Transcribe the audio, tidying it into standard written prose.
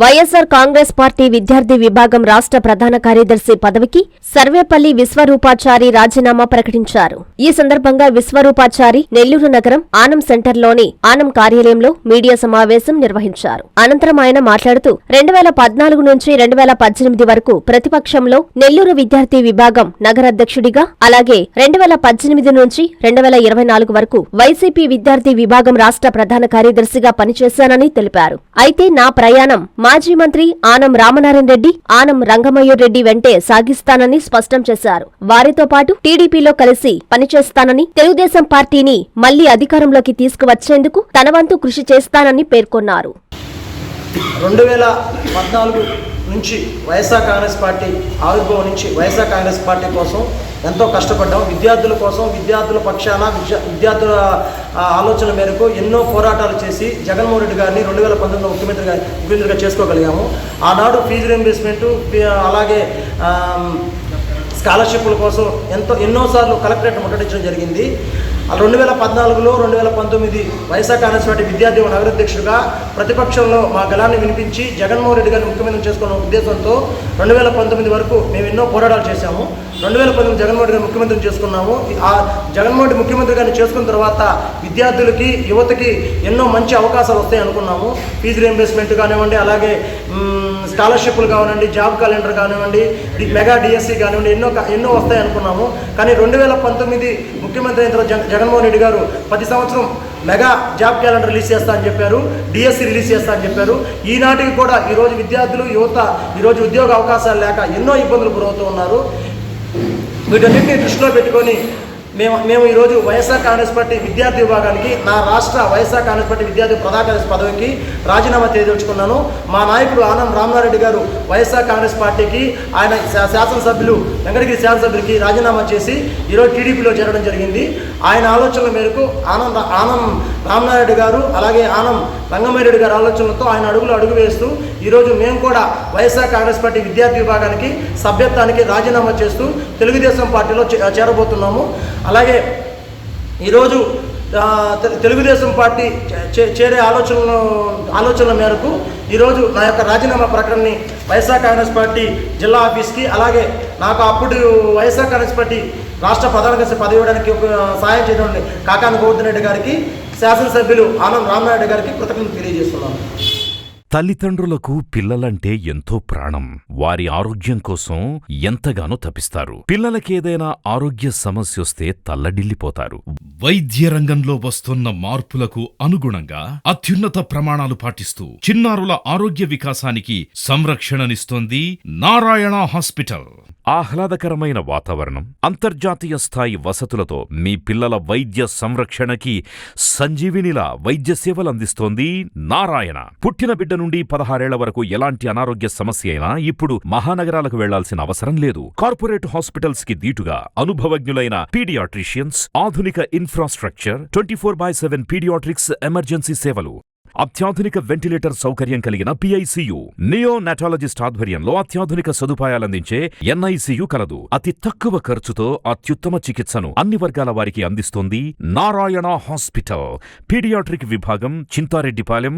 YSR Congress party విద్యార్థి విభాగం రాష్ట్ర ప్రధాన కార్యదర్శి పదవికి సర్వేపల్లి విశ్వరూపాచారి రాజీనామా ప్రకటించారు. ఈ సందర్భంగా విశ్వరూపాచారి నెల్లూరు నగరం ఆనం సెంటర్లోని ఆనం కార్యాలయంలో మీడియా సమావేశం నిర్వహించారు. అనంతరం ఆయన మాట్లాడుతూ 2014 నుంచి 2018 వరకు ప్రతిపక్షంలో నెల్లూరు విద్యార్థి విభాగం నగర అధ్యక్షుడిగా, అలాగే 2018 నుంచి 2024 వరకు వైసీపీ విద్యార్థి విభాగం రాష్ట్ర ప్రధాన కార్యదర్శిగా పనిచేశానని తెలిపారు. అయితే నా ప్రయాణం మాజీ మంత్రి ఆనం రామనారాయణ రెడ్డి, ఆనం రంగమయ్యరెడ్డి వెంటే సాగిస్తానని స్పష్టం చేశారు. వారితో పాటు టీడీపీలో కలిసి పనిచేస్తానని, తెలుగుదేశం పార్టీని మళ్లీ అధికారంలోకి తీసుకువచ్చేందుకు తన వంతు కృషి చేస్తానని పేర్కొన్నారు. 2014 నుంచి వైఎస్ఆర్ కాంగ్రెస్ పార్టీ ఆవిర్భావం నుంచి వైఎస్ఆర్ కాంగ్రెస్ పార్టీ కోసం ఎంతో కష్టపడ్డాం. విద్యార్థుల కోసం, విద్యార్థుల పక్షాన, విద్యార్థుల ఆలోచన మేరకు ఎన్నో పోరాటాలు చేసి జగన్మోహన్ రెడ్డి గారిని 2019 ముఖ్యమంత్రిగా చేసుకోగలిగాము. ఆనాడు ఫీజు రీయింబర్స్మెంట్, అలాగే స్కాలర్షిప్ల కోసం ఎన్నోసార్లు కలెక్టరేట్ ముట్టడించడం జరిగింది. 2014లో 2019 వైఎస్ఆర్ కాంగ్రెస్ పార్టీ విద్యార్థి నగరాధ్యక్షుడిగా ప్రతిపక్షంలో మా గళాన్ని వినిపించి జగన్మోహన్ రెడ్డి గారిని ముఖ్యమంత్రి చేసుకున్న ఉద్దేశంతో 2019 వరకు మేము ఎన్నో పోరాటాలు చేశాము. 2019 జగన్మోహన్ రెడ్డి గారిని ముఖ్యమంత్రిని చేసుకున్నాము. ఆ జగన్మోహన్ రెడ్డి ముఖ్యమంత్రి గారిని చేసుకున్న తర్వాత విద్యార్థులకి, యువతకి ఎన్నో మంచి అవకాశాలు వస్తాయి అనుకున్నాము. ఫీజు రీయింబర్స్మెంట్ కానివ్వండి, అలాగే స్కాలర్షిప్లు కానివ్వండి, జాబ్ క్యాలెండర్ కానివ్వండి, మెగా డిఎస్సి కానివ్వండి, ఎన్నో వస్తాయి అనుకున్నాము. కానీ 2019 ముఖ్యమంత్రి అయిన తర్వాత జగన్మోహన్ రెడ్డి గారు 10 సంవత్సరం మెగా జాబ్ క్యాలెండర్ రిలీజ్ చేస్తా అని చెప్పారు, డిఎస్సి రిలీజ్ చేస్తా అని చెప్పారు. ఈనాటికి కూడా ఈరోజు విద్యార్థులు, యువత ఈరోజు ఉద్యోగ అవకాశాలు లేక ఎన్నో ఇబ్బందులు గురవుతూ ఉన్నారు. వీటన్నింటినీ దృష్టిలో పెట్టుకొని మేము ఈరోజు వైఎస్ఆర్ కాంగ్రెస్ పార్టీ విద్యార్థి విభాగానికి, నా రాష్ట్ర వైఎస్ఆర్ కాంగ్రెస్ పార్టీ విద్యార్థి ప్రధాన కార్యదర్శి పదవికి రాజీనామా చేయదలుచుకున్నాను. మా నాయకుడు ఆనం రామనారెడ్డి గారు వైఎస్ఆర్ కాంగ్రెస్ పార్టీకి, ఆయన శాసనసభ్యులు వెంకటగిరి శాసనసభ్యులకి రాజీనామా చేసి ఈరోజు టీడీపీలో చేరడం జరిగింది. ఆయన ఆలోచనల మేరకు ఆనం రామనారెడ్డి గారు, అలాగే ఆనం రంగమయ్యరెడ్డి గారి ఆలోచనలతో ఆయన అడుగు వేస్తూ ఈరోజు మేము కూడా వైఎస్ఆర్ కాంగ్రెస్ పార్టీ విద్యార్థి విభాగానికి సభ్యత్వానికి రాజీనామా చేస్తూ తెలుగుదేశం పార్టీలో చేరబోతున్నాము. అలాగే ఈరోజు తెలుగుదేశం పార్టీ చేరే ఆలోచనల మేరకు ఈరోజు నా యొక్క రాజీనామా ప్రకటనని వైఎస్ఆర్ కాంగ్రెస్ పార్టీ జిల్లా ఆఫీస్కి, అలాగే నాకు అప్పుడు వైఎస్ఆర్ కాంగ్రెస్ పార్టీ రాష్ట్ర ప్రధాన కార్యదర్శి పదవి ఇవ్వడానికి సహాయం చేయడం కాకాని గోవర్ధన్ రెడ్డి గారికి, శాసనసభ్యులు ఆనం రామనాయుడు గారికి కృతజ్ఞతలు తెలియజేస్తున్నాను. తల్లిదండ్రులకు పిల్లలంటే ఎంతో ప్రాణం. వారి ఆరోగ్యం కోసం ఎంతగానో తపిస్తారు. పిల్లలకేదైనా ఆరోగ్య సమస్యొస్తే తల్లడిల్లిపోతారు. వైద్య రంగంలో వస్తున్న మార్పులకు అనుగుణంగా అత్యున్నత ప్రమాణాలు పాటిస్తూ చిన్నారుల ఆరోగ్య వికాసానికి సంరక్షణనిస్తోంది నారాయణ హాస్పిటల్. ఆహ్లాదకరమైన వాతావరణం, అంతర్జాతీయ స్థాయి వసతులతో మీ పిల్లల వైద్య సంరక్షణకి సంజీవినిలా వైద్య సేవలు అందిస్తోంది నారాయణ. పుట్టిన బిడ్డ నుండి 16 ఏళ్ల వరకు ఎలాంటి అనారోగ్య సమస్య అయినా ఇప్పుడు మహానగరాలకు వెళ్లాల్సిన అవసరం లేదు. కార్పొరేట్ హాస్పిటల్స్ కి దీటుగా అనుభవజ్ఞులైన పీడియాట్రిషియన్స్, ఆధునిక ఇన్ఫ్రాస్ట్రక్చర్, 24/7 పీడియాట్రిక్స్ ఎమర్జెన్సీ సేవలు, అత్యాధునిక వెంటిలేటర్ సౌకర్యం కలిగిన పిఐసియు, నియోనాటాలజిస్ట్ ఆధ్వర్యంలో అత్యాధునిక సదుపాయాలందించే ఎన్ఐసియు కలదు. అతి తక్కువ ఖర్చుతో అత్యుత్తమ చికిత్సను అన్ని వర్గాల వారికి అందిస్తోంది నారాయణ హాస్పిటల్. పీడియాట్రిక్ విభాగం, చింతారెడ్డిపాలెం.